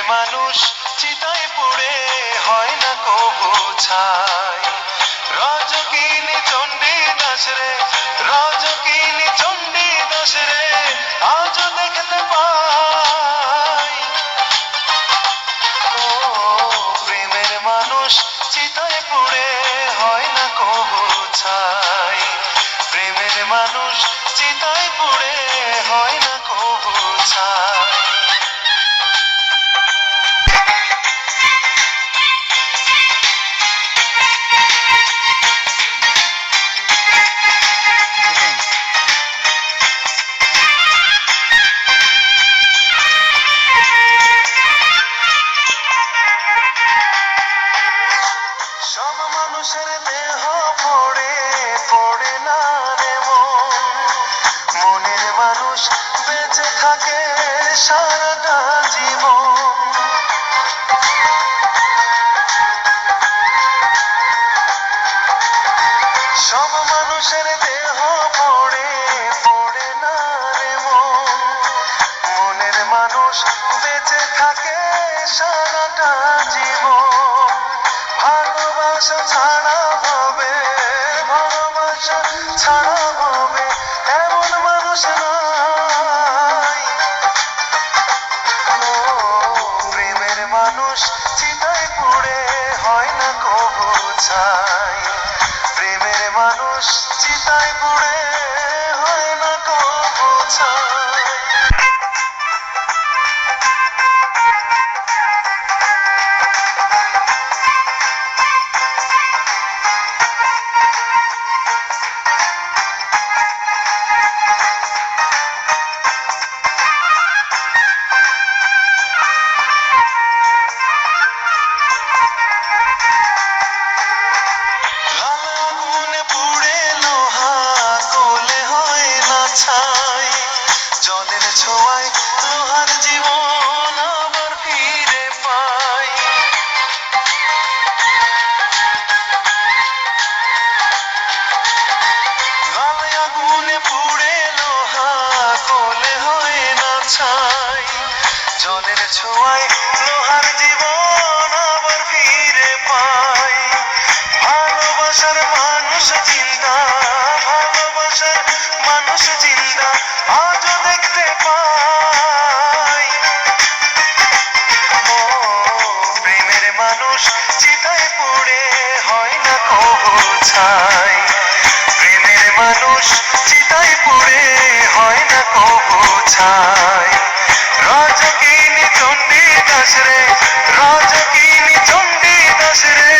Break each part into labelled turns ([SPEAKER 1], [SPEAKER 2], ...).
[SPEAKER 1] মানুষ চিতায় পুড়ে হয় না কবু ছাই। রজকিনী চণ্ডী দাস রে, রজকিনী চণ্ডী দাস রে, আজও দেখতে পাই। ও প্রেমের মানুষ চিতায় পুড়ে হয় না কবু ছাই। প্রেমের মানুষ চিতায় পুড়ে হয় না কবু ছাই। সব মানুষের দেহ পড়ে পড়ে না রে মন, মনের মানুষ বেঁচে থাকে সারাটা জীবন। সব মানুষের দেহ পড়ে পড়ে না রে মন, মনের মানুষ বেঁচে থাকে সারাটা জীবন। ভালোবাসা ছাড়া হবে, ভালোবাসা ছাড়া হবে এমন মানুষ নাই। ও প্রেমের মানুষ চিতায় পুড়ে হয় না কবু ছাই। প্রেমের মানুষ চিতায় পুড়ে হয় না কবু ছাই। জলের ছোঁয়ায় লোহার জীবন আবার ফিরে পাই। গালে আগুনে পুড়ে লোহা কোলে হয় না ছাই। জলের ছোঁয়ায় লোহার জীবন আবার ফিরে পাই। ভালোবাসার মানুষ জিন্দা, ভালোবাসার মানুষ জিন্দা আজও দেখতে পাই। ও প্রেমের মানুষ চিতায় পুড়ে হয় না কবু ছাই। প্রেমের মানুষ চিতায় পুড়ে হয় না কবু ছাই। রজকিনী চণ্ডী দাস রে, রজকিনী চণ্ডী দাস রে,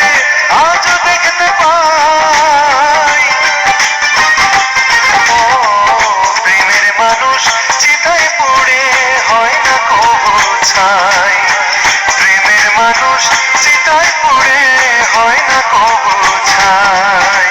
[SPEAKER 1] আজও দেখতে পাই। ও প্রেমের মানুষ চিতায় পুড়ে হয় না কবু ছাই। প্রেমের মানুষ চিতায় পুড়ে হয় না কবু ছাই।